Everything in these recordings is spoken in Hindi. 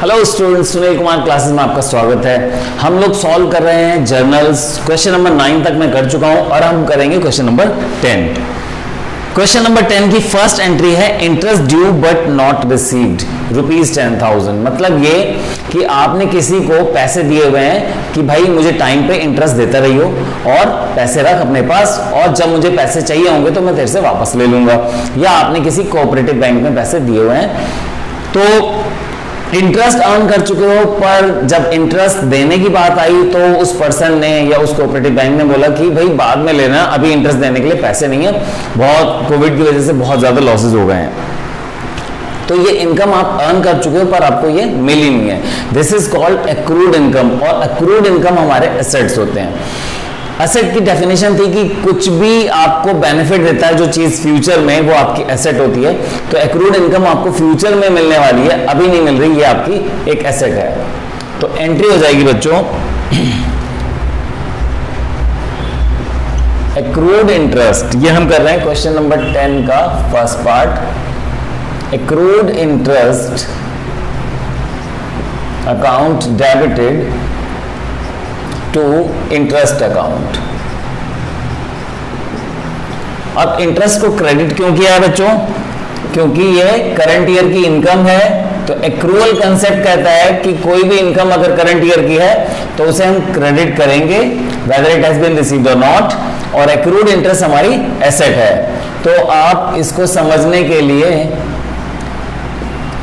Hello students, Sunil Kumar classes में आपका स्वागत है। हम लोग सॉल्व कर रहे हैं जर्नल्स। क्वेश्चन नंबर 9 तक मैं कर चुका हूं और हम करेंगे क्वेश्चन नंबर 10। क्वेश्चन नंबर 10 की फर्स्ट एंट्री है interest due but not received ₹10,000। मतलब ये कि आपने किसी को पैसे दिए हुए हैं कि भाई मुझे टाइम पे इंटरेस्ट देता रहियो और पैसे रख अपने पास, और जब मुझे पैसे चाहिए होंगे तो मैं तेरे से वापस ले लूंगा। या आपने किसी कोऑपरेटिव बैंक में पैसे दिए हुए हैं तो इंटरेस्ट अर्न कर चुके हो, पर जब इंटरेस्ट देने की बात आई तो उस पर्सन ने या उस कोऑपरेटिव बैंक ने बोला कि भाई बाद में लेना, अभी इंटरेस्ट देने के लिए पैसे नहीं है, बहुत कोविड की वजह से बहुत ज्यादा लॉसेज हो गए हैं। तो ये इनकम आप अर्न कर चुके हो पर आपको ये मिली नहीं है। This is called accrued income, और एक्रूड इनकम हमारे एसेट्स होते हैं। एसेट की डेफिनेशन थी कि कुछ भी आपको बेनिफिट देता है जो चीज फ्यूचर में, वो आपकी एसेट होती है। तो एक्रूड इनकम आपको फ्यूचर में मिलने वाली है, अभी नहीं मिल रही, ये आपकी एक एसेट है। तो एंट्री हो जाएगी बच्चों एक्रूड इंटरेस्ट। ये हम कर रहे हैं क्वेश्चन नंबर 10 का first part. Accrued interest account debited to interest account. अब इंटरेस्ट को क्रेडिट क्यों किया है बच्चों? क्योंकि ये करंट ईयर की इनकम है। तो एक्रूअल कंसेप्ट कहता है कि कोई भी इनकम अगर करंट ईयर की है तो उसे हम क्रेडिट करेंगे whether it has been received और नॉट, और एक्रूड इंटरेस्ट हमारी एसेट है। तो आप इसको समझने के लिए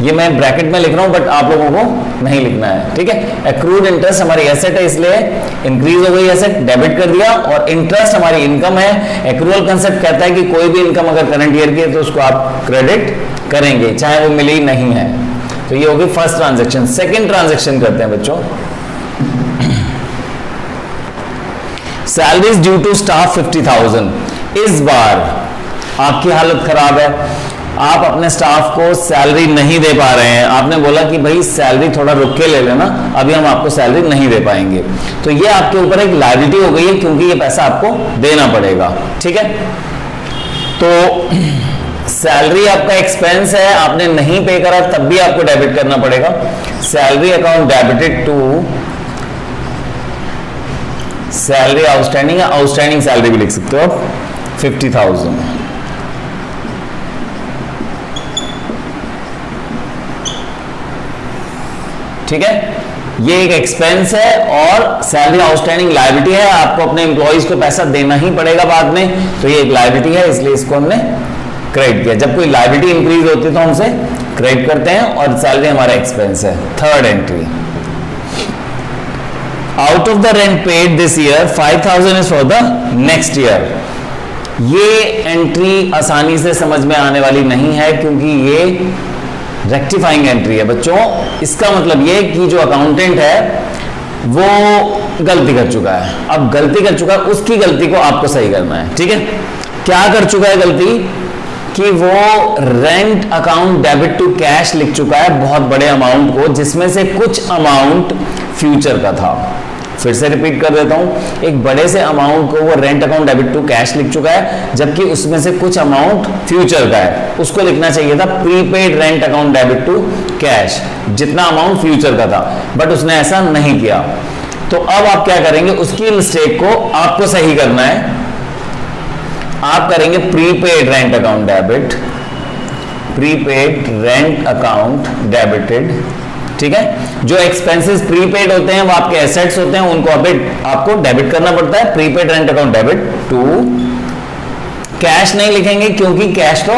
ये मैं ब्रैकेट में लिख रहा हूं बट आप लोगों को नहीं लिखना है, ठीक है। एक्रूड इंटरेस्ट हमारी एसेट है, इसलिए इंक्रीज हो गई एसेट, डेबिट कर दिया, और इंटरेस्ट हमारी इनकम है। एक्रूअल कंसेप्ट कहता है कि कोई भी इनकम अगर करंट ईयर की है तो उसको आप क्रेडिट करेंगे चाहे वो मिली नहीं है। तो ये होगी फर्स्ट ट्रांजेक्शन। सेकेंड ट्रांजेक्शन करते हैं बच्चों। Salaries due to staff 50,000। इस बार आपकी हालत खराब है, आप अपने स्टाफ को सैलरी नहीं दे पा रहे हैं। आपने बोला कि भाई सैलरी थोड़ा रुक के ले लेना, अभी हम आपको सैलरी नहीं दे पाएंगे। तो ये आपके ऊपर एक लायबिलिटी हो गई है क्योंकि ये पैसा आपको देना पड़ेगा, ठीक है। तो सैलरी आपका एक्सपेंस है, आपने नहीं पे करा तब भी आपको डेबिट करना पड़ेगा। Salary account debited to salary outstanding, या आउटस्टैंडिंग सैलरी भी लिख सकते हो आप, 50,000। ठीक है, ये एक एक्सपेंस है और सैलरी आउटस्टैंडिंग लायबिलिटी है। आपको अपने एम्प्लॉइज को पैसा देना ही पड़ेगा बाद में, तो ये एक लायबिलिटी है, इसलिए इसको हमने क्रेडिट किया। जब कोई लायबिलिटी इंक्रीज होती है तो हम उसे क्रेडिट करते हैं, और सैलरी हमारा एक्सपेंस है। Third entry, out of the rent paid this year 5,000 is for the next year. ये एंट्री आसानी से समझ में आने वाली नहीं है क्योंकि ये रेक्टिफाइंग एंट्री है बच्चों। इसका मतलब ये कि जो अकाउंटेंट है वो गलती कर चुका है। अब गलती कर चुका है, उसकी गलती को आपको सही करना है, ठीक है। क्या कर चुका है गलती? कि वो rent account debit to cash लिख चुका है बहुत बड़े अमाउंट को, जिसमें से कुछ अमाउंट फ्यूचर का था। फिर से रिपीट कर देता हूं, एक बड़े से अमाउंट को वो rent account debit to cash लिख चुका है, जबकि उसमें से कुछ अमाउंट फ्यूचर का है। उसको लिखना चाहिए था prepaid rent account debit to cash, जितना अमाउंट फ्यूचर का था, बट उसने ऐसा नहीं किया। तो अब आप क्या करेंगे? उसकी मिस्टेक को आपको सही करना है। आप करेंगे prepaid rent account debit, prepaid rent account debited, ठीक है। जो एक्सपेंसेस प्रीपेड होते हैं वो आपके एसेट्स होते हैं, उनको आपको डेबिट करना पड़ता है। Prepaid rent account debit to cash नहीं लिखेंगे क्योंकि कैश तो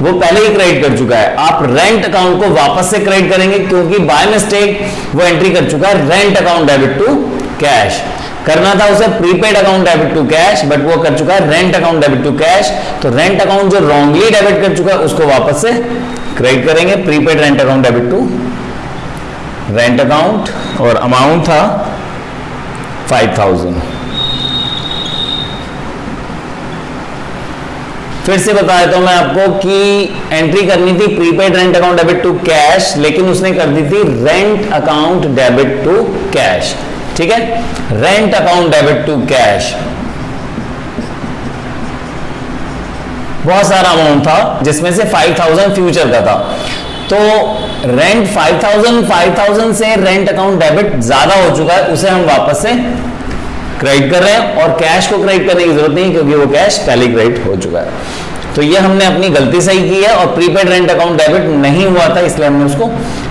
वो पहले ही क्रेडिट कर चुका है। आप रेंट अकाउंट को वापस से क्रेडिट करेंगे क्योंकि बाय मिस्टेक वो एंट्री कर चुका है rent account debit to cash. करना था उसे prepaid account debit to cash, but वो कर चुका है rent account debit to cash. तो रेंट अकाउंट जो रॉन्गली डेबिट कर चुका है उसको वापस से क्रेडिट करेंगे। Prepaid rent account debit to rent account, और अमाउंट था 5,000। फिर से बता देता हूं मैं आपको कि एंट्री करनी थी prepaid rent account debit to cash, लेकिन उसने कर दी थी rent account debit to cash, ठीक है। Rent account debit to cash बहुत सारा अमाउंट था जिसमें से 5,000 फ्यूचर का था। तो रेंट 5000 से रेंट अकाउंट डेबिट ज्यादा हो चुका है, उसे हम वापस से क्रेडिट कर रहे हैं, और कैश को क्रेडिट करने की जरूरत नहीं क्योंकि वो कैश पहले क्रेडिट हो चुका है। तो ये हमने अपनी गलती सही की है, और प्रीपेड रेंट अकाउंट डेबिट नहीं हुआ था इसलिए हमने उसको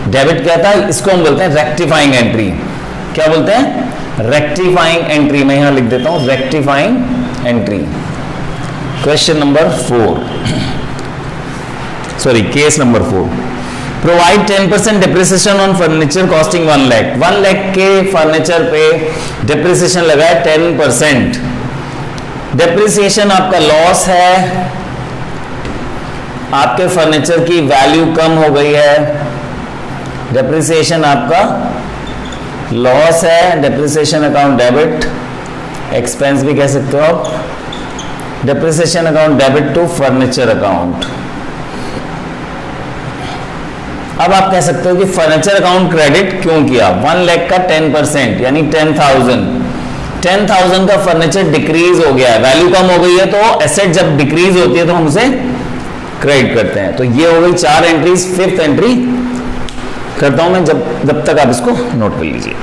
डेबिट किया था। इसको हम बोलते हैं रेक्टिफाइंग एंट्री। क्या बोलते हैं? Rectifying entry. मैं यहां लिख देता हूं rectifying entry. Question number 4, sorry case number 4, provide 10% depreciation on furniture costing 1 lakh. 1 lakh के फर्नीचर पे डिप्रिसिएशन लगा है 10%। डिप्रिसिएशन आपका लॉस है, आपके फर्नीचर की वैल्यू कम हो गई है, डिप्रिसिएशन आपका लॉस है, डिप्रिसिएशन अकाउंट डेबिट, एक्सपेंस भी कह सकते हो आप, depreciation account debit to furniture account. अब आप कह सकते हो कि फर्नीचर अकाउंट क्रेडिट क्यों किया? 1 लाख का 10% यानी 10,000 का फर्नीचर डिक्रीज हो गया है, वैल्यू कम हो गई है, तो एसेट जब डिक्रीज होती है तो हम उसे क्रेडिट करते हैं। तो ये हो गई 4 एंट्रीज। 5th एंट्री करता हूं मैं, जब तक आप इसको नोट कर लीजिए।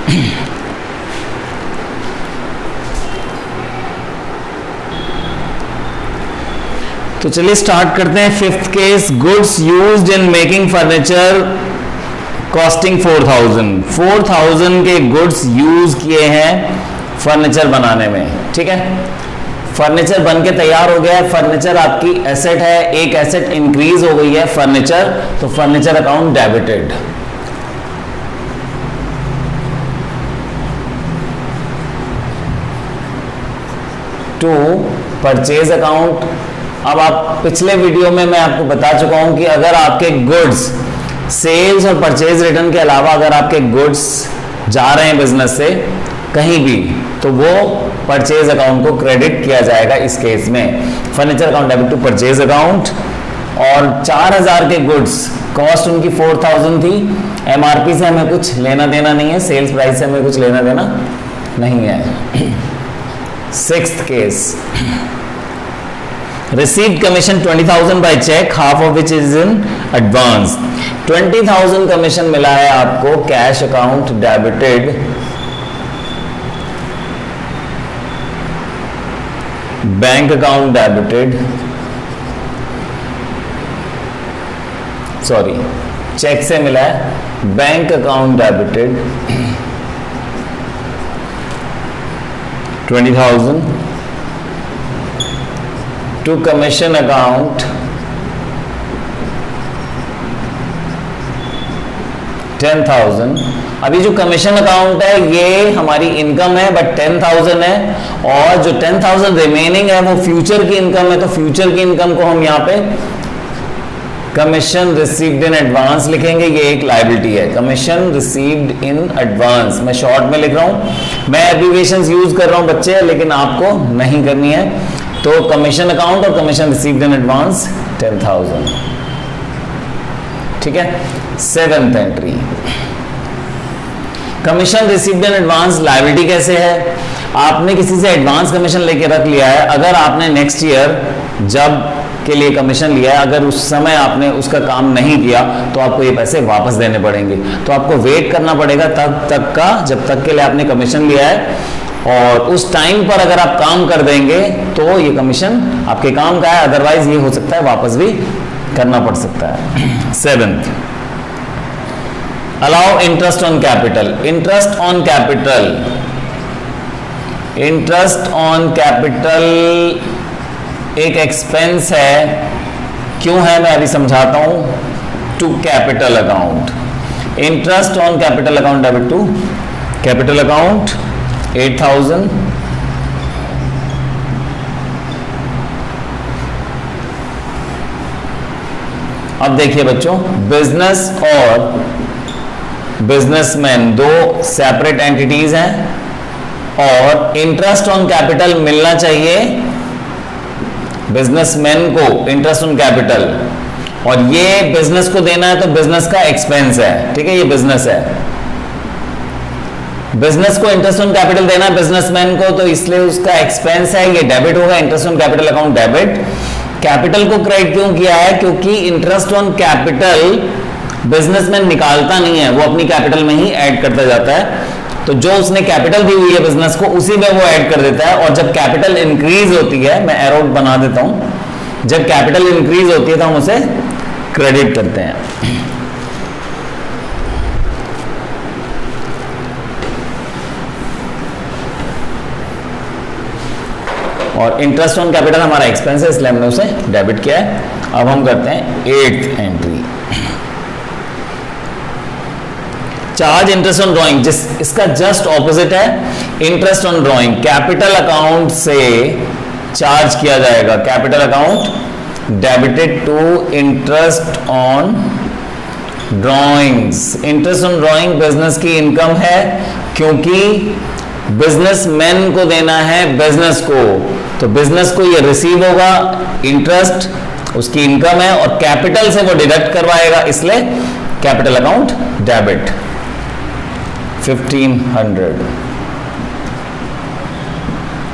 तो चलिए स्टार्ट करते हैं। 5th case, goods used in making furniture costing 4,000 के गुड्स यूज किए हैं फर्नीचर बनाने में। ठीक है, फर्नीचर बन के तैयार हो गया है, फर्नीचर आपकी एसेट है, एक एसेट इंक्रीज हो गई है फर्नीचर, तो furniture account debited. To purchase account. अब आप पिछले वीडियो में मैं आपको बता चुका हूं कि अगर आपके गुड्स सेल्स और परचेज रिटर्न के अलावा अगर आपके गुड्स जा रहे हैं बिजनेस से कहीं भी, तो वो परचेज अकाउंट को क्रेडिट किया जाएगा। इस केस में furniture account debit to purchase account. और 4000 के गुड्स, कॉस्ट उनकी 4000 थी, एमआरपी से हमें कुछ लेना देना नहीं है, सेल्स प्राइस से हमें कुछ लेना देना नहीं है। 6th case, received commission 20,000 by check, half of which is in advance। 20,000 commission मिला है आपको, cash account debited, bank account debited, sorry cheque से मिला है, bank account debited 20,000 to commission account 10,000। अभी जो कमीशन अकाउंट है ये हमारी इनकम है, बट 10,000 है, और जो 10,000 रिमेनिंग है वो फ्यूचर की इनकम है, तो फ्यूचर की इनकम को हम यहाँ पे कमीशन रिसीव्ड इन एडवांस लिखेंगे। ये एक लायबिलिटी है, कमीशन रिसीव्ड इन एडवांस। मैं शॉर्ट में लिख रहा हूं, मैं एब्रिविएशंस यूज कर रहा हूं बच्चे, लेकिन आपको नहीं करनी है। तो कमीशन अकाउंट और कमीशन रिसीव्ड इन एडवांस 10,000। ठीक है। 7th entry, commission received in advance liability कैसे है? आपने किसी से एडवांस कमीशन लेके रख लिया है, अगर आपने नेक्स्ट ईयर जब के लिए कमीशन लिया है, अगर उस समय आपने उसका काम नहीं किया तो आपको ये पैसे वापस देने पड़ेंगे। तो आपको वेट करना पड़ेगा तब तक का जब तक के लिए आपने कमीशन लिया है, और उस टाइम पर अगर आप काम कर देंगे तो ये कमीशन आपके काम का है, अदरवाइज ये हो सकता है वापस भी करना पड़ सकता है। 7th, allow interest on capital. Interest on capital, interest on capital एक एक्सपेंस है, क्यों है मैं अभी समझाता हूं। To capital account, interest on capital account debit to capital account 8,000। अब देखिए बच्चों, बिजनेस और बिजनेसमैन दो सेपरेट एंटिटीज हैं, और इंटरेस्ट ऑन कैपिटल मिलना चाहिए बिजनेसमैन को, इंटरेस्ट ऑन कैपिटल, और ये बिजनेस को देना है तो बिजनेस का एक्सपेंस है। ठीक है, ये बिजनेस है, बिजनेस को इंटरेस्ट ऑन कैपिटल देना है बिजनेसमैन को, तो इसलिए उसका एक्सपेंस है, ये डेबिट होगा, interest on capital account debit. Capital को क्रेडिट क्यों किया है? क्योंकि इंटरेस्ट ऑन कैपिटल बिजनेसमैन निकालता नहीं है, वो अपनी कैपिटल में ही ऐड करता जाता है। तो जो उसने कैपिटल दी हुई है बिजनेस को, उसी में वो ऐड कर देता है। और जब कैपिटल इंक्रीज होती है, मैं एरो बना देता हूं, जब कैपिटल इंक्रीज होती है तो हम उसे क्रेडिट करते हैं। और इंटरेस्ट ऑन कैपिटल हमारा एक्सपेंस है, इसलिए हमने उसे डेबिट किया है। अब हम करते हैं 8th entry, charge interest on drawing, जिस इसका जस्ट ऑपोजिट है interest on drawing. Capital account से चार्ज किया जाएगा, capital account debited to interest on drawings. Interest on drawing business की इनकम है, क्योंकि बिजनेसमैन को देना है बिजनेस को, तो बिजनेस को ये रिसीव होगा, इंटरेस्ट उसकी इनकम है, और कैपिटल से वो डिडक्ट करवाएगा, इसलिए capital account debit 1500।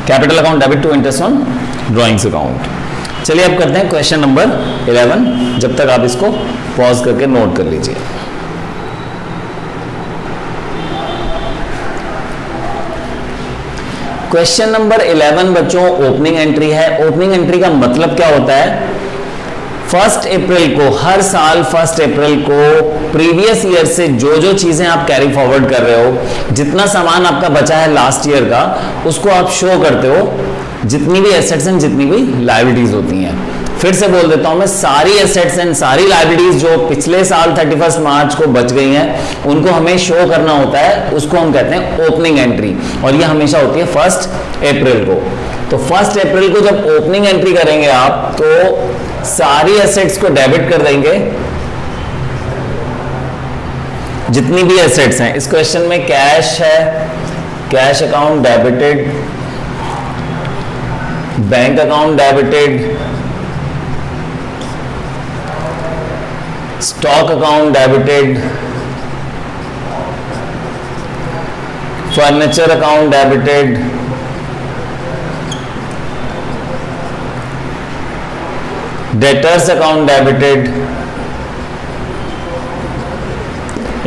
Capital account debit to interest on drawings account. चलिए अब करते हैं क्वेश्चन नंबर 11। जब तक आप इसको पॉज करके नोट कर लीजिए। क्वेश्चन नंबर 11 बच्चों ओपनिंग एंट्री है। ओपनिंग एंट्री का मतलब क्या होता है? 1 अप्रैल को, हर साल 1 अप्रैल को प्रीवियस ईयर से जो जो चीजें आप कैरी फॉरवर्ड कर रहे हो, जितना सामान आपका बचा है लास्ट ईयर का, उसको आप शो करते हो, जितनी भी एसेट्स एंड जितनी भी लायबिलिटीज होती हैं। फिर से बोल देता हूं मैं, सारी एसेट्स एंड सारी लायबिलिटीज जो पिछले साल 31 मार्च को बच गई हैं, उनको हमें शो करना होता है, उसको हम कहते हैं ओपनिंग एंट्री, और ये हमेशा होती है 1 अप्रैल को। तो 1 अप्रैल को जब ओपनिंग एंट्री करेंगे आप, तो सारी एसेट्स को डेबिट कर देंगे, जितनी भी एसेट्स हैं। इस क्वेश्चन में कैश है, cash account debited, bank account debited, stock account debited, furniture account debited, debtors account debited.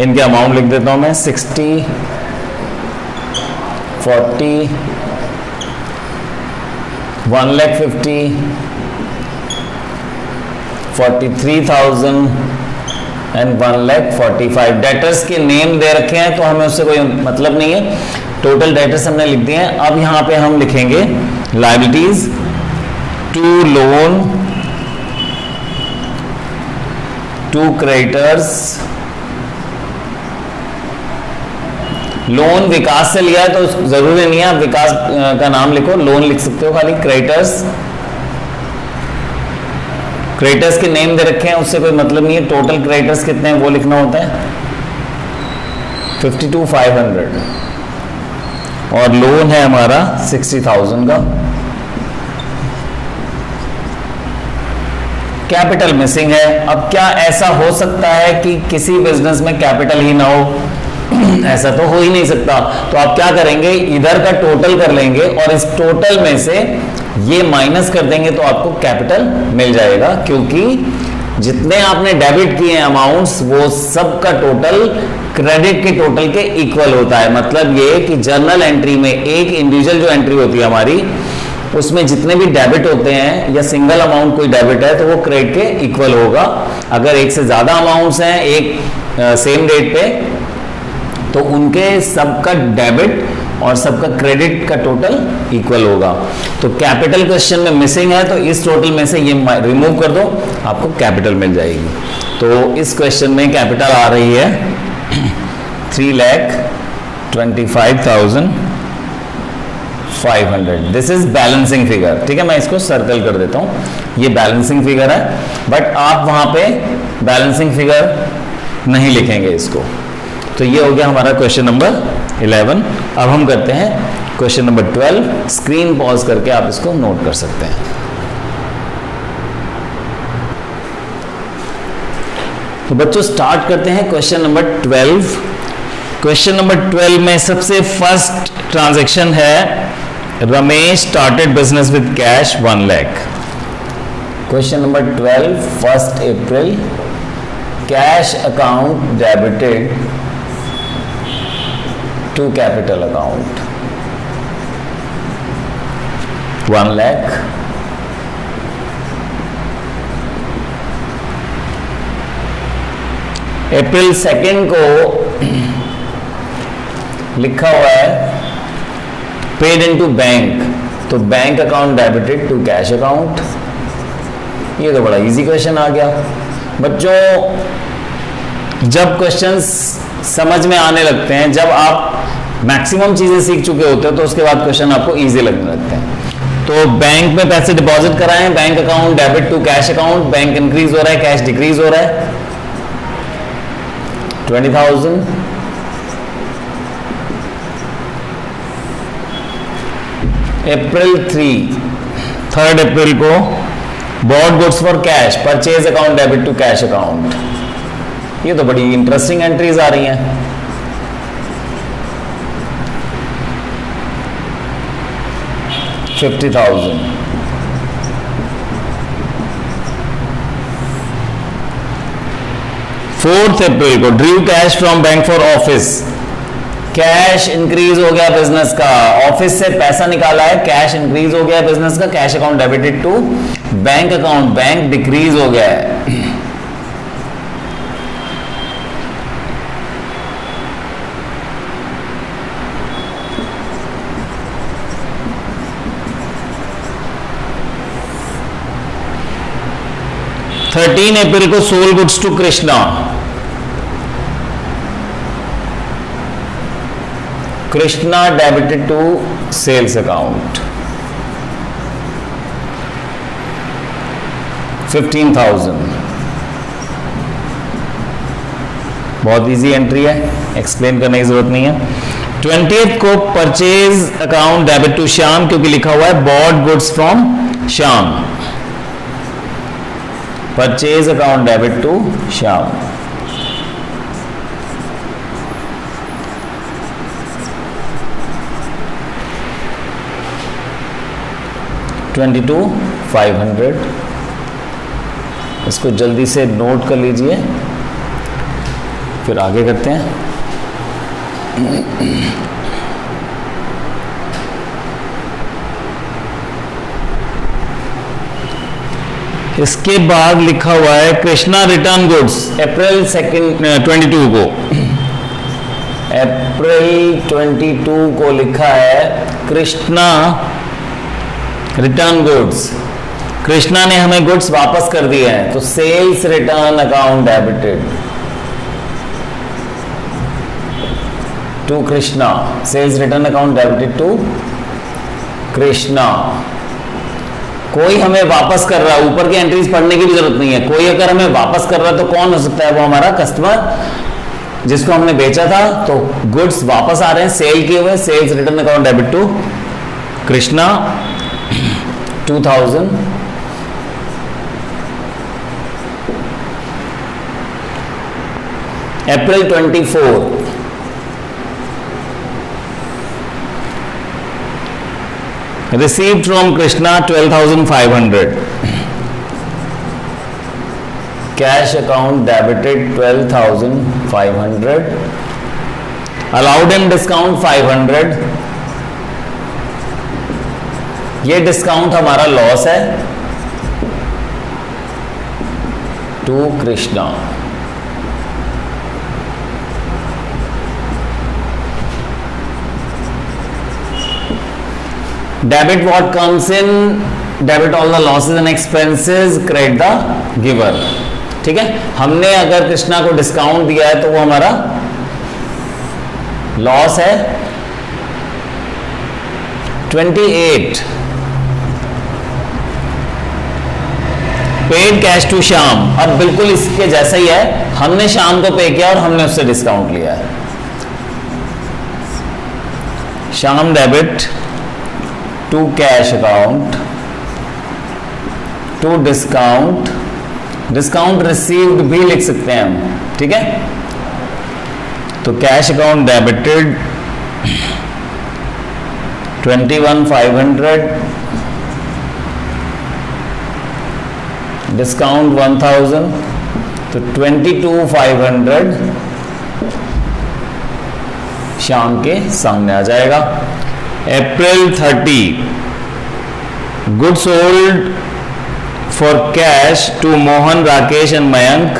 इनके अमाउंट लिख देता हूं मैं, 60, 40, 1,50,000, 43,000 एंड 1,45,000। डेटर्स के नेम दे रखे हैं, तो हमें उससे कोई मतलब नहीं है, टोटल डेटर्स हमने लिख दिए हैं। अब यहां पे हम लिखेंगे liabilities, to loan, 2 creditors. Loan Vikas से लिया है तो जरूरी नहीं है आप विकास का नाम लिखो, लोन लिख सकते हो खाली। क्रेडिटर्स, क्रेडिटर्स के नेम दे रखे हैं, उससे कोई मतलब नहीं है। टोटल क्रेडिटर्स कितने हैं वो लिखना होता है, 52,500, और लोन है हमारा 60,000 का। कैपिटल मिसिंग है। अब क्या ऐसा हो सकता है कि किसी बिजनेस में कैपिटल ही ना हो? ऐसा तो हो ही नहीं सकता। तो आप क्या करेंगे, इधर का टोटल कर लेंगे और इस टोटल में से ये माइनस कर देंगे, तो आपको कैपिटल मिल जाएगा, क्योंकि जितने आपने डेबिट किए हैं अमाउंट्स, वो सब का टोटल क्रेडिट के टोटल के इक्वल होता है। मतलब ये कि जर्नल एंट्री में एक इंडिविजुअल जो एंट्री होती है हमारी, उसमें जितने भी डेबिट होते हैं या सिंगल अमाउंट कोई डेबिट है, तो वो क्रेडिट के इक्वल होगा। अगर एक से ज्यादा अमाउंट्स हैं एक सेम डेट पे, तो उनके सबका डेबिट और सबका क्रेडिट का टोटल इक्वल होगा। तो कैपिटल क्वेश्चन में मिसिंग है, तो इस टोटल में से ये रिमूव कर दो, आपको कैपिटल मिल जाएगी। तो इस क्वेश्चन में कैपिटल आ रही है 3,25,500। This is balancing figure. ठीक है, मैं इसको सर्कल कर देता हूं, ये बैलेंसिंग फिगर है, बट आप वहां पे बैलेंसिंग फिगर नहीं लिखेंगे इसको। तो ये हो गया हमारा क्वेश्चन नंबर 11। अब हम करते हैं क्वेश्चन नंबर 12। स्क्रीन पॉज करके आप इसको नोट कर सकते हैं। तो बच्चों स्टार्ट करते हैं क्वेश्चन नंबर 12। क्वेश्चन नंबर 12 में सबसे फर्स्ट ट्रांजैक्शन है, Ramesh started business with cash 1 lakh. Question number 12, 1 April, cash account debited to capital account 1 lakh. April 2 को लिखा हुआ है पेड इनटू बैंक, तो bank account debited to cash account. ये तो बड़ा इजी क्वेश्चन आ गया बच्चों। जब क्वेश्चंस समझ में आने लगते हैं, जब आप मैक्सिमम चीजें सीख चुके होते हो, तो उसके बाद क्वेश्चन आपको इजी लगने लगते हैं। तो बैंक में पैसे डिपॉजिट कराएं, bank account debit to cash account, bank increase हो रहा है, कैश डिक्रीज हो रहा है। 20,000 अप्रैल 3 अप्रैल को bought goods for cash, purchase account debit to cash account. ये तो बड़ी इंटरेस्टिंग एंट्रीज आ रही हैं। $50,000 4 अप्रैल को Drew cash from bank for office, cash increase हो गया बिजनेस का, ऑफिस से पैसा निकाला है, कैश इंक्रीज हो गया बिजनेस का, cash account debited to bank account, bank decrease हो गया है। अप्रैल को sold goods to Krishna, Krishna debited to sales account 15,000। बहुत इजी एंट्री है, एक्सप्लेन करने की जरूरत नहीं है। 20th को purchase account debit to Shyam, क्योंकि लिखा हुआ है bought goods from Shyam, purchase account debit to Shyam. $22,500। इसको जल्दी से नोट कर लीजिए, फिर आगे करते हैं। इसके बाद लिखा हुआ है कृष्णा रिटर्न गुड्स, अप्रैल 22 को, अप्रैल 22 को लिखा है कृष्णा रिटर्न गुड्स। कृष्णा ने हमें गुड्स वापस कर दिए हैं, तो sales return account debited to Krishna, sales return account debited to Krishna. कोई हमें वापस कर रहा है, ऊपर की एंट्रीज पढ़ने की भी जरूरत नहीं है। कोई अगर हमें वापस कर रहा है तो कौन हो सकता है? वो हमारा कस्टमर जिसको हमने बेचा था, तो गुड्स वापस आ रहे हैं सेल किए हुए, sales return account debit to Krishna 2000। April 24 received from Krishna 12,500, cash account debited 12,500, allowed him discount 500, ये डिस्काउंट हमारा लॉस है to Krishna. Debit what comes in, debit all the losses and expenses, credit the giver. ठीक है, हमने अगर कृष्णा को डिस्काउंट दिया है तो वो हमारा लॉस है। 28 पेड कैश टू श्याम, अब बिल्कुल इसके जैसा ही है, हमने श्याम को पे किया और हमने उससे डिस्काउंट लिया है। Shyam debit to cash account to discount, discount received भी लिख सकते हैं हम। ठीक है, तो कैश अकाउंट डेबिटेड 21,500, डिस्काउंट 1,000, तो 22,500 शाम के सामने आ जाएगा। April 30 goods sold for cash to Mohan, Rakesh and Mayank.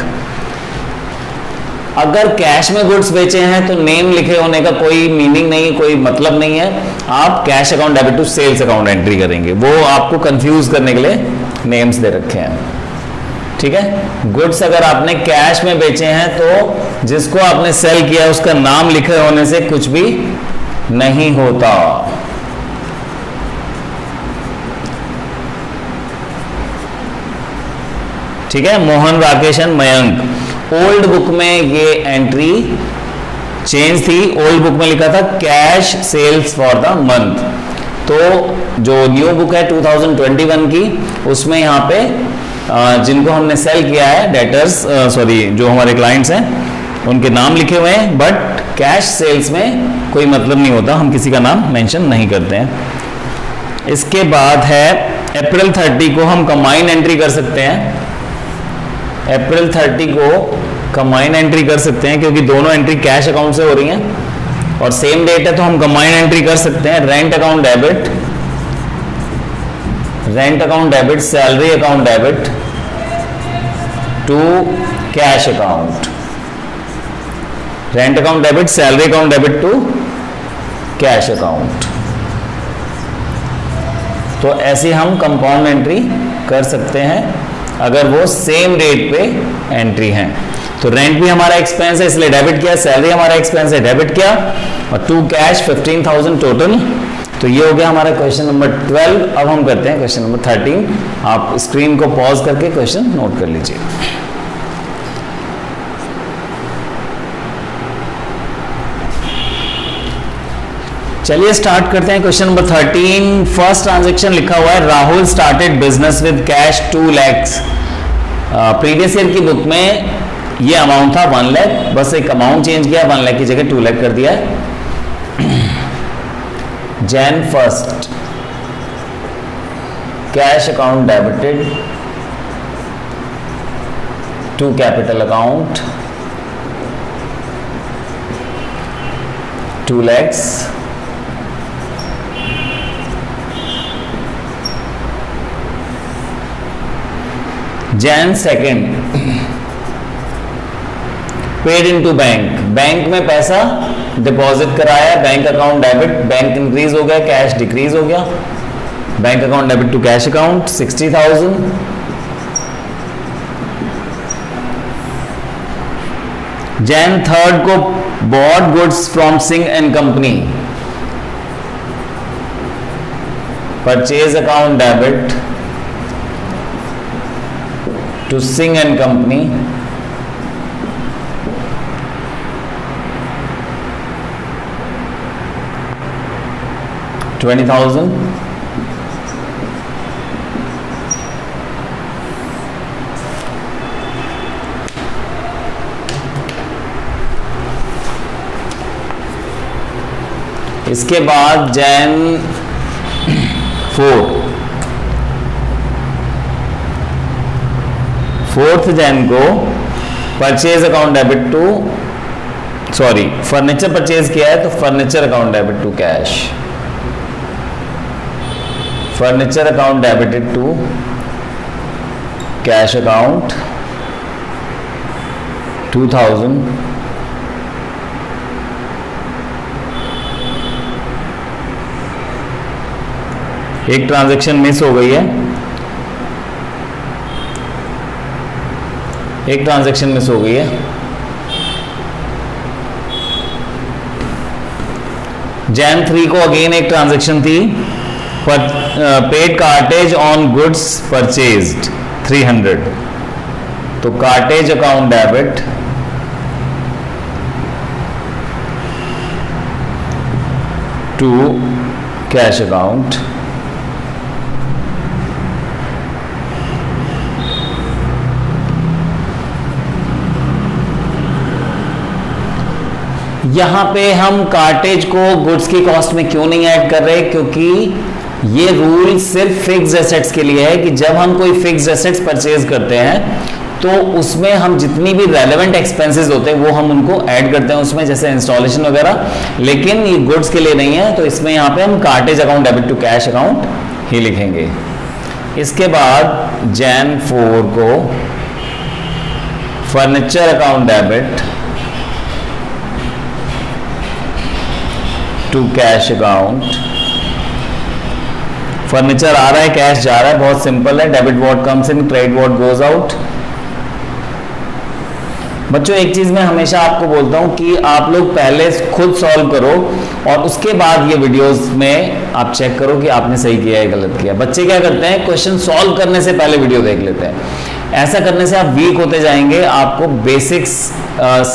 अगर कैश में गुड्स बेचे हैं तो नेम लिखे होने का कोई मीनिंग नहीं, कोई मतलब नहीं है। आप cash account debit to sales account entry करेंगे, वो आपको कंफ्यूज करने के लिए नेम्स दे रखे हैं, ठीक है। गुड्स अगर आपने कैश में बेचे हैं तो जिसको आपने सेल किया उसका नाम लिखे होने से कुछ भी नहीं होता। ठीक है, Mohan, Rakesh and Mayank. Old book में ये एंट्री चेंज थी। ओल्ड बुक में लिखा था cash sales for the month, तो जो न्यू बुक है 2021 की, उसमें यहाँ पे जिनको हमने सेल किया है डेटर्स, सॉरी जो हमारे क्लाइंट्स हैं उनके नाम लिखे हुए हैं, बट कैश सेल्स में कोई मतलब नहीं होता, हम किसी का नाम मेंशन नहीं करते हैं। इसके बाद है अप्रैल 30 को हम कंबाइन एंट्री कर सकते हैं। अप्रैल 30 को कंबाइन एंट्री कर सकते हैं क्योंकि दोनों एंट्री कैश अकाउंट से हो रही हैं और सेम डेट है, तो हम कंबाइन एंट्री कर सकते हैं। Rent account debit, rent account debit, salary account debit to cash account, rent account debit, salary account debit to cash account. तो ऐसे हम कंपाउंड एंट्री कर सकते हैं अगर वो सेम रेट पे एंट्री है। तो रेंट भी हमारा एक्सपेंस है इसलिए डेबिट किया, सैलरी हमारा एक्सपेंस है डेबिट किया, और टू कैश 15,000 टोटल। तो ये हो गया हमारा क्वेश्चन नंबर 12। अब हम करते हैं क्वेश्चन नंबर 13। आप स्क्रीन को पॉज करके क्वेश्चन नोट कर लीजिए। चलिए स्टार्ट करते हैं क्वेश्चन नंबर 13। फर्स्ट ट्रांजैक्शन लिखा हुआ है Rahul started business with cash 2 lakhs। Previous year की बुक में ये अमाउंट था 1 lakh, बस एक अमाउंट चेंज किया, 1 lakh की जगह 2 lakh कर दिया है। Jan 1st cash account debited to capital account 2 lakhs। Jan 2nd paid into bank, bank में पैसा डिपॉजिट कराया, bank account debit, bank increase हो गया, कैश डिक्रीज हो गया, bank account debit to cash account 60,000। Jan 3rd को bought goods from Singh and company, purchase account debit to Singh and Company 20,000। इसके बाद Jan 4th Jan को purchase account debit to, sorry furniture purchase किया है तो furniture account debit to cash, furniture account debited to cash account 2,000। एक ट्रांजैक्शन मिस हो गई है, एक ट्रांजैक्शन मिस हो गई है। Jan 3 को अगेन एक ट्रांजैक्शन थी, paid cartage on goods purchased 300, तो cartage account debit to cash account. यहां पे हम कार्टेज को गुड्स की कॉस्ट में क्यों नहीं ऐड कर रहे, क्योंकि ये रूल सिर्फ फिक्स्ड एसेट्स के लिए है कि जब हम कोई फिक्स्ड एसेट्स परचेज करते हैं तो उसमें हम जितनी भी रेलेवेंट एक्सपेंसेस होते हैं वो हम उनको ऐड करते हैं उसमें, जैसे इंस्टॉलेशन वगैरह, लेकिन ये गुड्स के लिए नहीं है, तो इसमें यहाँ पे हम cartage account debit to cash account ही लिखेंगे। इसके बाद Jan 4 को furniture account debit to cash account. Furniture आ रहा है, कैश जा रहा है, बहुत सिंपल है, debit what comes in, credit what goes out. बच्चों एक चीज मैं हमेशा आपको बोलता हूं कि आप लोग पहले खुद सॉल्व करो और उसके बाद ये वीडियोस में आप चेक करो कि आपने सही किया है गलत किया। बच्चे क्या करते हैं, क्वेश्चन सॉल्व करने से पहले वीडियो देख लेते हैं। ऐसा करने से आप वीक होते जाएंगे, आपको बेसिक्स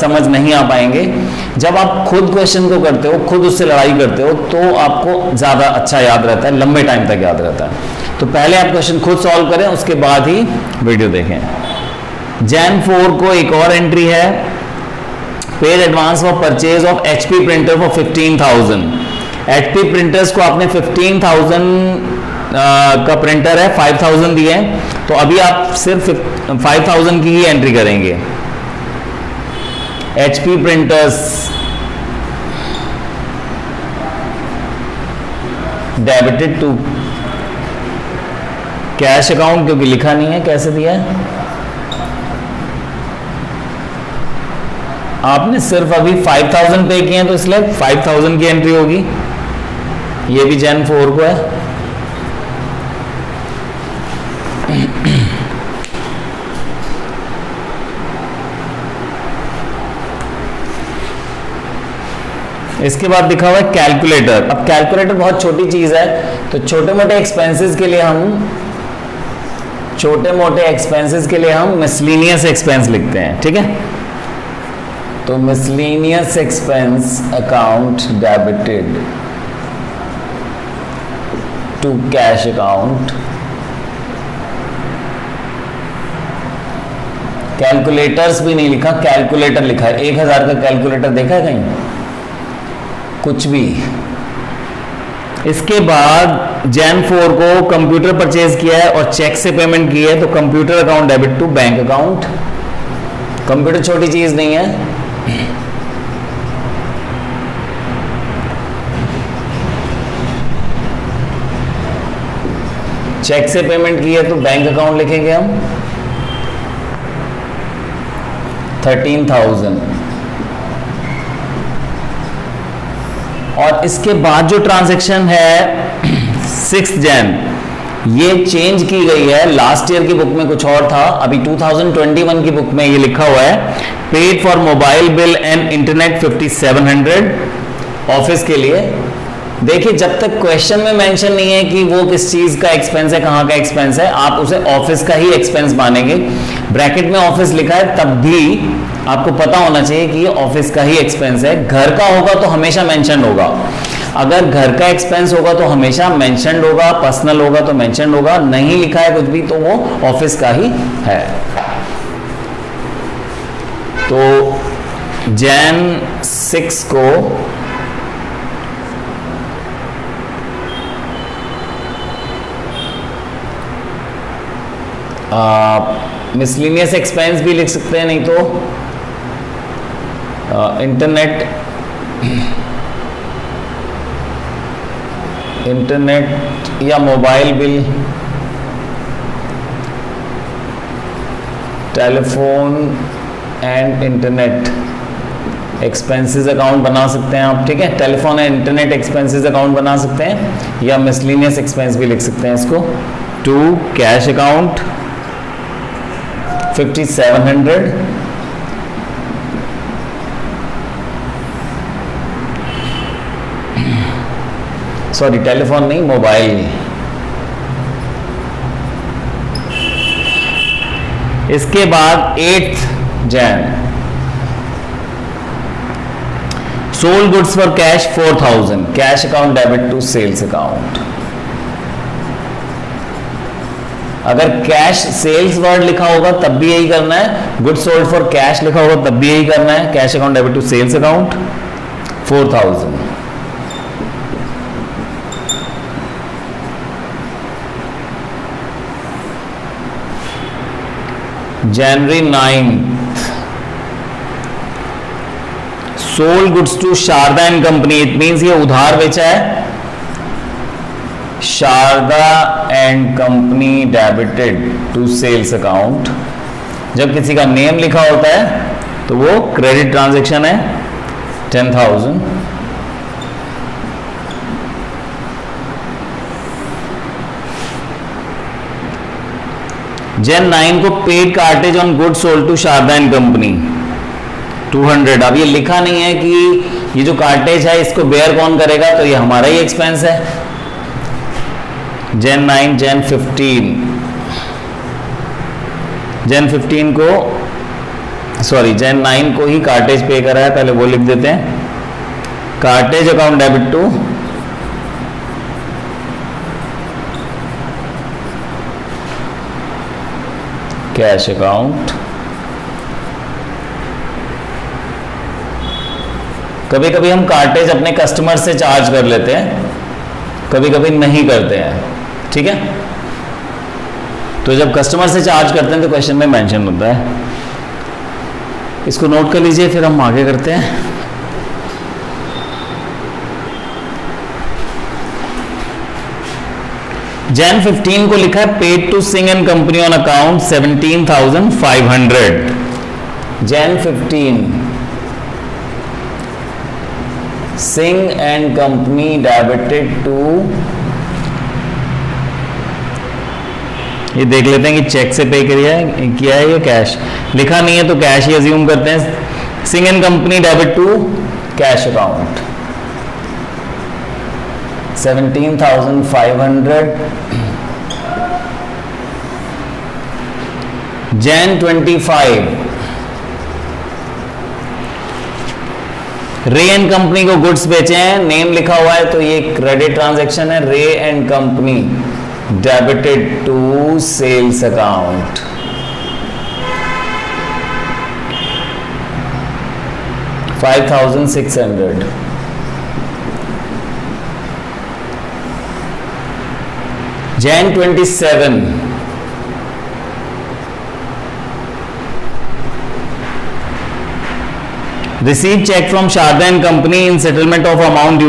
समझ नहीं आ पाएंगे। जब आप खुद क्वेश्चन को करते हो, खुद उससे लड़ाई करते हो, तो आपको ज्यादा अच्छा याद रहता है, लंबे टाइम तक याद रहता है। तो पहले आप क्वेश्चन खुद सॉल्व करें, उसके बाद ही वीडियो देखें। Jan 4 को एक और एंट्री है, paid advance for purchase of HP printer for 15,000। HP printers को आपने 15,000 का प्रिंटर है, 5,000 दिए हैं, तो अभी आप सिर्फ 5,000 की ही एंट्री करेंगे। HP printers debited to cash account, क्योंकि लिखा नहीं है कैसे दिया है, आपने सिर्फ अभी 5,000 पे किए हैं, तो इसलिए 5,000 की एंट्री होगी। ये भी Jan 4 को है। इसके बाद दिखा हुआ है कैलकुलेटर। अब कैलकुलेटर बहुत छोटी चीज है, तो छोटे मोटे एक्सपेंसेस के लिए हम मिसलेनियस एक्सपेंस लिखते हैं, ठीक है। तो miscellaneous expense account debited to cash account. Calculators भी नहीं लिखा, कैलकुलेटर लिखा है। 1,000 का कैलकुलेटर देखा है कहीं? कुछ भी। इसके बाद Jan 4 को कंप्यूटर परचेज किया है और चेक से पेमेंट की है, तो computer account debit to bank account. Computer छोटी चीज नहीं है। चेक से पेमेंट की है तो बैंक अकाउंट लिखेंगे हम 13,000। और इसके बाद जो ट्रांजैक्शन है 6 Jan, ये चेंज की गई है। लास्ट ईयर की बुक में कुछ और था, अभी 2021 की बुक में ये लिखा हुआ है, paid for mobile bill and internet 5,700 office के लिए। देखिए जब तक क्वेश्चन में मेंशन नहीं है कि वो किस चीज का एक्सपेंस है, कहां का एक्सपेंस है, आप उसे ऑफिस का ही एक्सपेंस मानेंगे। ब्रैकेट में ऑफिस लिखा है तब भी आपको पता होना चाहिए कि ये ऑफिस का ही एक्सपेंस है। घर का होगा तो हमेशा मेंशन होगा, अगर घर का एक्सपेंस होगा तो हमेशा मेंशन्ड होगा, पर्सनल होगा तो मेंशन्ड होगा, नहीं लिखा है कुछ भी तो वो ऑफिस का ही है। तो Jan 6 को मिसलेनियस एक्सपेंस भी लिख सकते हैं, नहीं तो इंटरनेट या mobile bill, telephone and internet expenses account बना सकते हैं आप, ठीक है। Telephone and internet expenses account बना सकते हैं, या मिसलेनियस एक्सपेंस भी लिख सकते हैं इसको। To cash account 5,700, sorry telephone नहीं, मोबाइल। इसके बाद 8 Jan, sold goods for cash 4,000, cash account debit to sales account. अगर कैश सेल्स वर्ड लिखा होगा तब भी यही करना है, गुड्स सोल्ड फॉर कैश लिखा होगा तब भी यही करना है, cash account debit to sales account 4,000। January 9th sold goods to Sharda and company, it means ये उधार बेचा है, Sharda and company debited to sales account. जब किसी का नेम लिखा होता है तो वो क्रेडिट ट्रांजैक्शन है 10,000। Jan 9 को paid cartage on goods sold to Sharda and company 200। अब ये लिखा नहीं है कि ये जो कार्टेज है इसको बेयर कौन करेगा, तो ये हमारा ही एक्सपेंस है। Jan 9, Jan 15, Jan 15 को Jan 9 को ही कार्टेज पे करा है, पहले वो लिख देते हैं। Cartage account debit to cash account. कभी कभी हम कार्टेज अपने कस्टमर से चार्ज कर लेते हैं, कभी कभी नहीं करते हैं, ठीक है। तो जब कस्टमर से चार्ज करते हैं तो क्वेश्चन में मेंशन होता है, इसको नोट कर लीजिए, फिर हम आगे करते हैं। Jan 15 को लिखा है paid to Singh and company on account 17,500। Jan 15 Singh and company debited to, ये देख लेते हैं कि चेक से पे किया है या कैश। लिखा नहीं है तो कैश ही अज्यूम करते हैं। Singh and company debit to cash account 17,500। Jan 25 रे एंड कंपनी को गुड्स बेचे हैं, नेम लिखा हुआ है तो ये क्रेडिट ट्रांजैक्शन है। Ray and company debited to sales account 5,600। Jan 27 receive check from Sharda and company in settlement of amount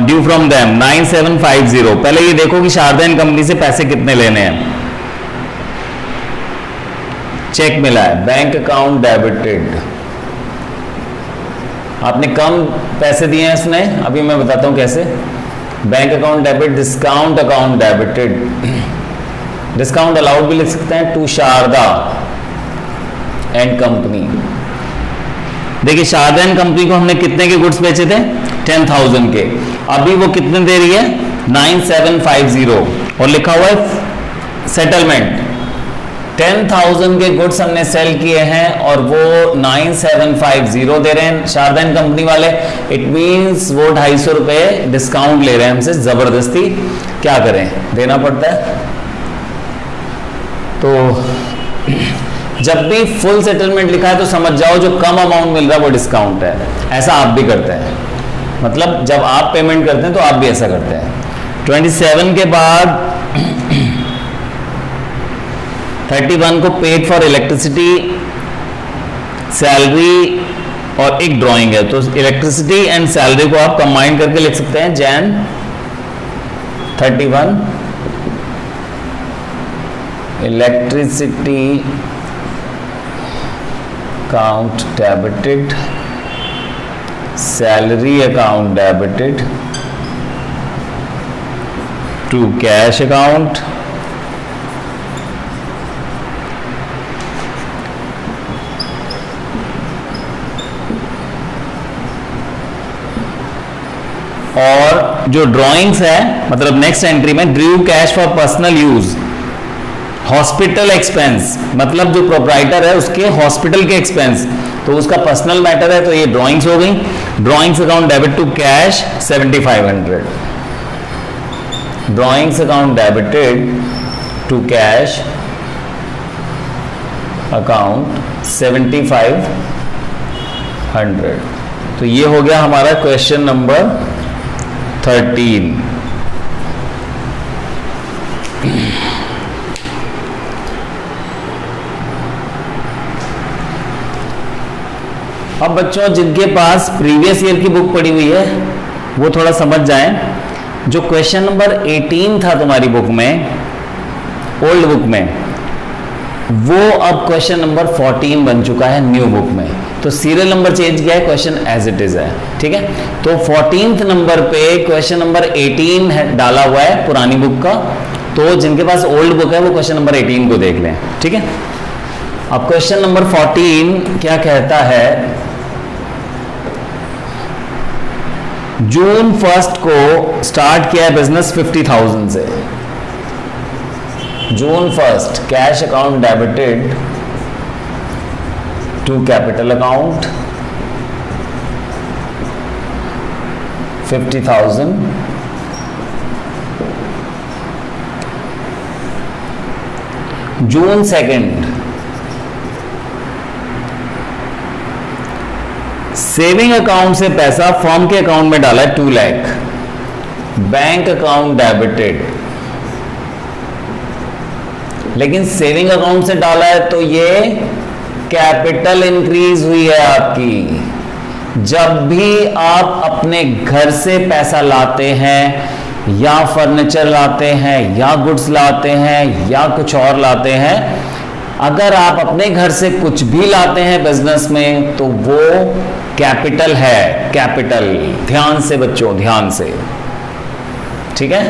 due from them 9750। पहले ये देखो कि शारदा एंड कंपनी से पैसे कितने लेने हैं। चेक मिला है, बैंक अकाउंट डेबिटेड। आपने कम पैसे दिए हैं इसने, अभी मैं बताता हूं कैसे। Bank account debit, discount account debited, discount allowed भी लिख सकते हैं टू शारदा एंड कंपनी। देखिए शारदा एंड कंपनी को हमने कितने के गुड्स बेचे थे, 10,000 के। अभी वो कितने दे रही है, 9750, और लिखा हुआ है सेटलमेंट। 10,000 के गुड्स हमने सेल किए हैं और वो 9750 दे रहे हैं शारदा एंड कंपनी वाले। इट मींस वो 250 रुपए डिस्काउंट ले रहे हैं हमसे जबरदस्ती। क्या करें, देना पड़ता है। तो जब भी फुल सेटलमेंट लिखा है तो समझ जाओ जो कम अमाउंट मिल रहा है वो डिस्काउंट है। ऐसा आप भी करते हैं, मतलब जब आप पेमेंट करते हैं तो आप भी ऐसा करते हैं। 27 के बाद 31 को पेड फॉर इलेक्ट्रिसिटी, सैलरी और एक ड्राइंग है, तो इलेक्ट्रिसिटी एंड सैलरी को आप कंबाइन करके लिख सकते हैं। Jan 31 electricity account debited, salary account debited to cash account, और जो ड्राइंग्स है मतलब नेक्स्ट एंट्री में drew cash for personal use, hospital expense, मतलब जो प्रोप्राइटर है उसके हॉस्पिटल के एक्सपेंस, तो उसका पर्सनल मैटर है, तो ये ड्राइंग्स हो गई। Drawings account debit to cash 7500, drawings account debited to cash account 7500। तो ये हो गया हमारा क्वेश्चन नंबर 13। अब बच्चों जिनके पास प्रीवियस ईयर की बुक पड़ी हुई है वो थोड़ा समझ जाएं। जो क्वेश्चन नंबर 18 था तुम्हारी बुक में, ओल्ड बुक में, वो अब क्वेश्चन नंबर 14 बन चुका है न्यू बुक में। तो सीरियल नंबर चेंज किया है, क्वेश्चन एज इट इज है, ठीक है। तो 14th नंबर पे क्वेश्चन नंबर 18 है डाला हुआ है पुरानी बुक का। तो जिनके पास ओल्ड बुक है वो क्वेश्चन नंबर 18 को देख लें, ठीक है। अब क्वेश्चन नंबर 14 क्या कहता है, जून 1 को स्टार्ट किया है बिजनेस 50,000 से। June 1 cash account debited to capital account 50,000। June 2 saving account से पैसा फर्म के अकाउंट में डाला है 2 लाख, बैंक अकाउंट डेबिटेड। लेकिन सेविंग अकाउंट से डाला है तो ये कैपिटल इंक्रीज हुई है आपकी। जब भी आप अपने घर से पैसा लाते हैं या फर्नीचर लाते हैं या गुड्स लाते हैं या कुछ और लाते हैं, अगर आप अपने घर से कुछ भी लाते हैं बिजनेस में तो वो कैपिटल है, कैपिटल। ध्यान से बच्चों, ध्यान से, ठीक है।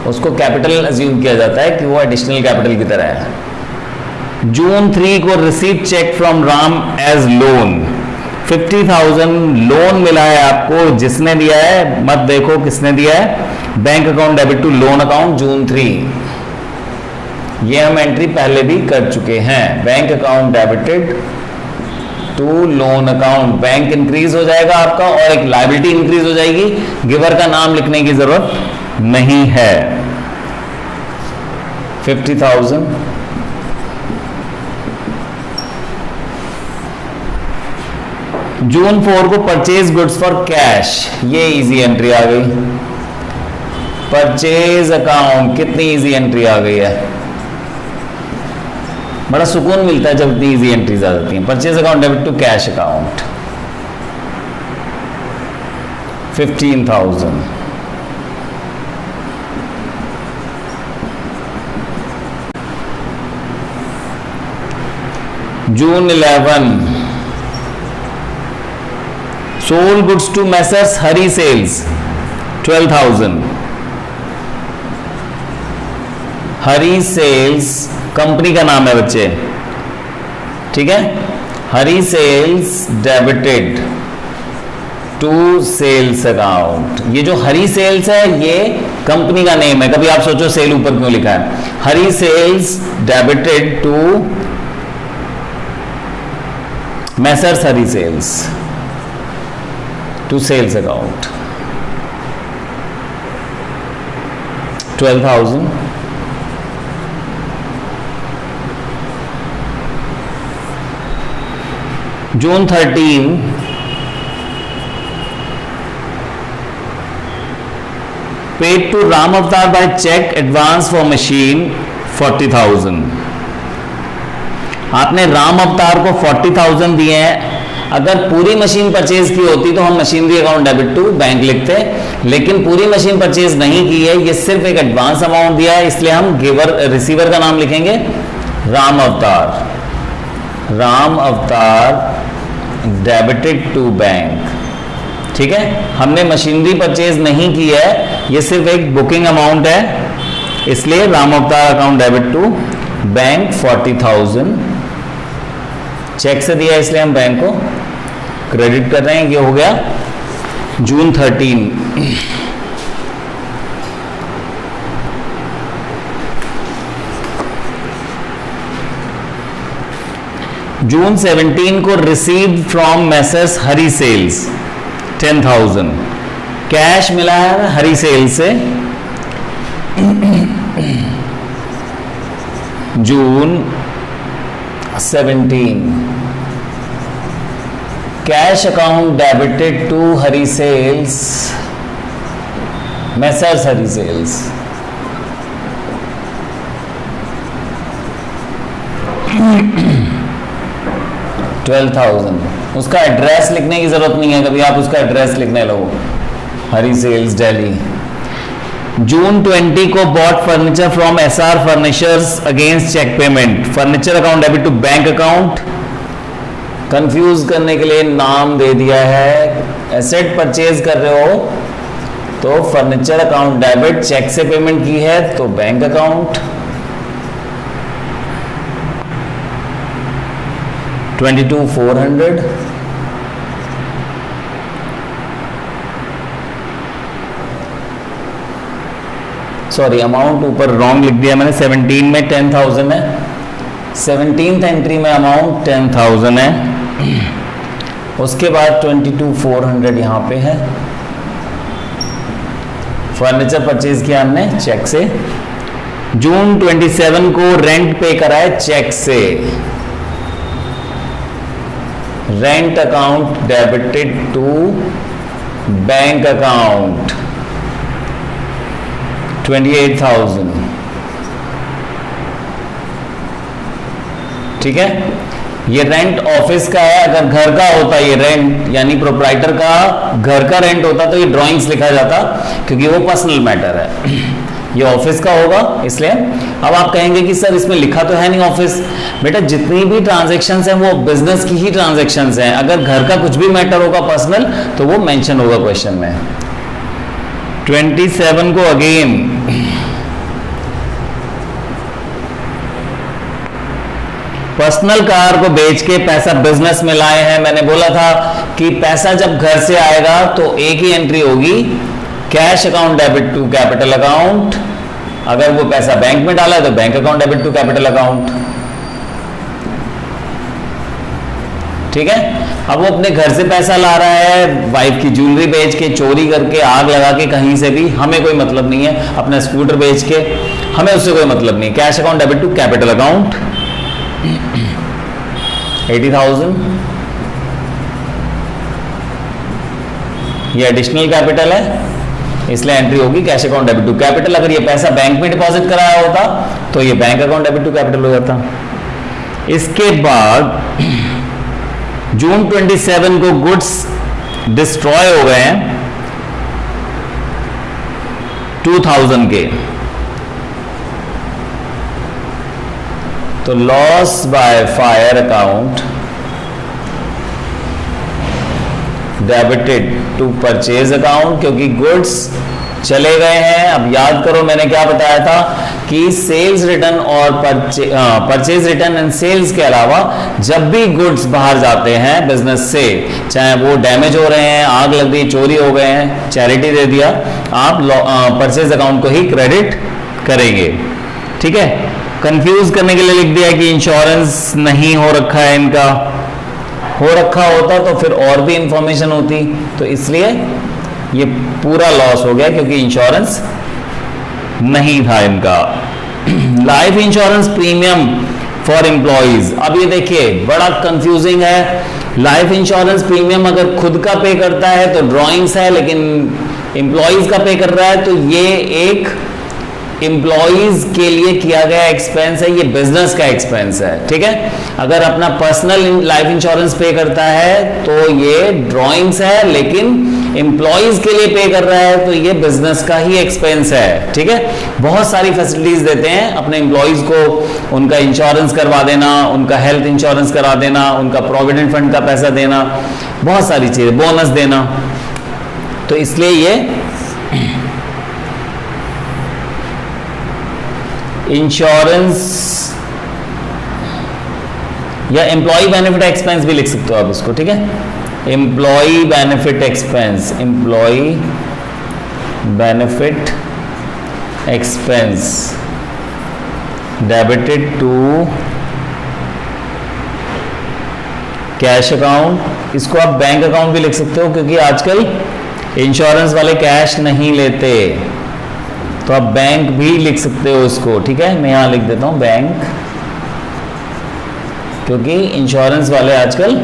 उसको कैपिटल अज्यूम किया जाता है कि वो एडिशनल कैपिटल की तरह है। जून 3 को receive cheque from Ram as loan, 50,000 loan मिला है आपको। जिसने दिया है मत देखो किसने दिया है, bank account debit to loan account June 3। ये हम एंट्री पहले भी कर चुके हैं। Bank account debited to loan account, bank increase हो जाएगा आपका और एक लायबिलिटी इंक्रीज हो जाएगी। गिवर का नाम लिखने की जरूरत नहीं है। 50,000 जून 4 को परचेज गुड्स फॉर कैश, ये इजी एंट्री आ गई। परचेज अकाउंट कितनी इजी एंट्री आ गई है, बड़ा सुकून मिलता है जब इतनी इजी एंट्रीज आ जाती हैं। Purchase account debit to cash account 15,000। June 11 sold goods to messrs Hari sales 12,000। Hari sales company का नाम है बच्चे, ठीक है। Hari sales debited to sales account. ये जो हरी सेल्स है ये कंपनी का नेम है। कभी आप सोचो सेल ऊपर क्यों लिखा है। Hari sales debited to messrs Hari sales to sales account 12,000। June 13 paid to Ram Avatar by cheque advance for machine 40,000। आपने राम अवतार को 40,000 दिए हैं। अगर पूरी मशीन परचेज की होती तो हम machinery account debit to bank लिखते, लेकिन पूरी मशीन परचेज नहीं की है, ये सिर्फ एक एडवांस अमाउंट दिया है, इसलिए हम गिवर रिसीवर का नाम लिखेंगे राम अवतार। राम अवतार डेबिटेड टू बैंक, ठीक है। हमने मशीनरी परचेज नहीं की है, ये सिर्फ एक बुकिंग अमाउंट है, इसलिए Ram Avatar account debit to bank 40,000। Cheque से दिया इसलिए हम बैंक को क्रेडिट कर रहे हैं। ये हो गया जून 13। जून 17 को received from messrs Hari sales 10,000। कैश मिला है हरी सेल से। June 17 cash account debited to Hari sales messrs Hari sales 12,000। उसका एड्रेस लिखने की जरूरत नहीं है, कभी आप उसका एड्रेस लिखने लगो, हरी सेल्स दिल्ली। जून 20 को bought furniture from SR furnitures against cheque payment, furniture account debit to bank account. Confuse करने के लिए नाम दे दिया है, एसेट परचेज कर रहे हो तो फर्नीचर अकाउंट डेबिट, चेक से पेमेंट की है तो बैंक अकाउंट। 22,400, सॉरी अमाउंट ऊपर रॉन्ग लिख दिया मैंने, 17 में 10,000 है, 17th एंट्री में अमाउंट 10,000 है, उसके बाद 22,400 यहां पे है। फर्नीचर परचेज किया हमने चेक से। जून 27 को रेंट पे करा है चेक से, rent account debited to bank account 28,000, ठीक है। ये रेंट ऑफिस का है, अगर घर का होता ये रेंट यानी प्रोप्राइटर का घर का रेंट होता तो ये ड्राइंग्स लिखा जाता, क्योंकि वो पर्सनल मैटर है। ये ऑफिस का होगा इसलिए। अब आप कहेंगे कि सर इसमें लिखा तो है नहीं ऑफिस। बेटा जितनी भी ट्रांजैक्शंस हैं वो बिजनेस की ही ट्रांजैक्शंस हैं, अगर घर का कुछ भी मैटर होगा पर्सनल तो वो मेंशन होगा क्वेश्चन में। 27 को अगेन पर्सनल कार को बेच के पैसा बिजनेस में लाए हैं। मैंने बोला था कि पैसा जब घर से आएगा तो एक ही एंट्री होगी, cash account debit to capital account. अगर वो पैसा बैंक में डाला है तो bank account debit to capital account, ठीक है। अब वो अपने घर से पैसा ला रहा है, वाइफ की ज्वेलरी बेच के, चोरी करके, आग लगा के, कहीं से भी, हमें कोई मतलब नहीं है। अपना स्कूटर बेच के, हमें उससे कोई मतलब नहीं। Cash account debit to capital account 80,000, ये एडिशनल कैपिटल है इसलिए एंट्री होगी cash account debit to capital. अगर ये पैसा बैंक में डिपॉजिट कराया होता तो ये bank account debit to capital हो जाता। इसके बाद जून 27 को गुड्स डिस्ट्रॉय हो गए हैं 2,000 के, तो loss by fire account debited to purchase account, क्योंकि गुड्स चले गए हैं। अब याद करो मैंने क्या बताया था कि सेल्स रिटर्न और परचेज रिटर्न एंड सेल्स के अलावा जब भी गुड्स बाहर जाते हैं बिजनेस से, चाहे वो डैमेज हो रहे हैं, आग लग गई, चोरी हो गए हैं, चैरिटी दे दिया, आप परचेज अकाउंट को ही क्रेडिट करेंगे, ठीक है। कंफ्यूज करने के लिए लिख दिया कि इंश्योरेंस नहीं हो रखा है इनका, हो रखा होता तो फिर और भी इंफॉर्मेशन होती, तो इसलिए ये पूरा लॉस हो गया क्योंकि इंश्योरेंस नहीं था इनका। Life insurance premium for employees, अब ये देखिए बड़ा कंफ्यूजिंग है। लाइफ इंश्योरेंस प्रीमियम अगर खुद का पे करता है तो ड्रॉइंग्स है, लेकिन एम्प्लॉइज का पे कर रहा है तो ये एक एम्प्लॉइज के लिए किया गया एक्सपेंस है, ये बिजनेस का एक्सपेंस है, ठीक है। अगर अपना पर्सनल लाइफ इंश्योरेंस पे करता है तो ये ड्रॉइंग्स है, लेकिन एम्प्लॉइज के लिए पे कर रहा है तो ये बिजनेस का ही एक्सपेंस है, ठीक है। बहुत सारी फैसिलिटीज देते हैं अपने एम्प्लॉइज को, उनका इंश्योरेंस करवा देना, उनका हेल्थ इंश्योरेंस करा देना, उनका प्रोविडेंट फंड का पैसा देना, बहुत सारी चीजें, बोनस देना, तो इसलिए ये इंश्योरेंस या एम्प्लॉय बेनिफिट एक्सपेंस भी लिख सकते हो आप इसको, ठीक है। Employ benefit expense, employ benefit expense debited to cash account. इसको आप बैंक अकाउंट भी लिख सकते हो क्योंकि आजकल इंश्योरेंस वाले कैश नहीं लेते, तो आप बैंक भी लिख सकते हो इसको, ठीक है। मैं यहां लिख देता हूं बैंक, क्योंकि इंश्योरेंस वाले आजकल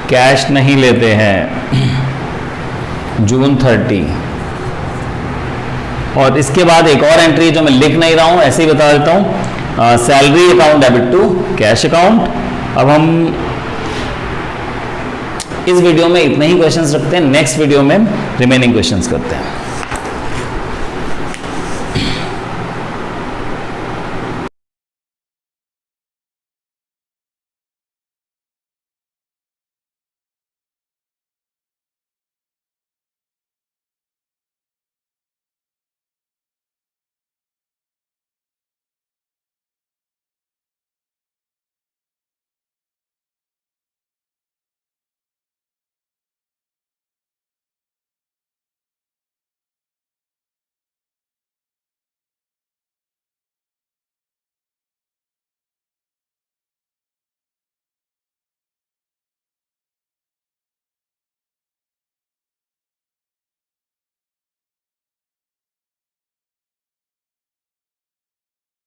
कैश नहीं लेते हैं। जून 30, और इसके बाद एक और एंट्री जो मैं लिख नहीं रहा हूं, ऐसे ही बता देता हूं, salary account debit to cash account. अब हम इस वीडियो में इतने ही क्वेश्चंस रखते हैं, नेक्स्ट वीडियो में रिमेनिंग क्वेश्चंस करते हैं।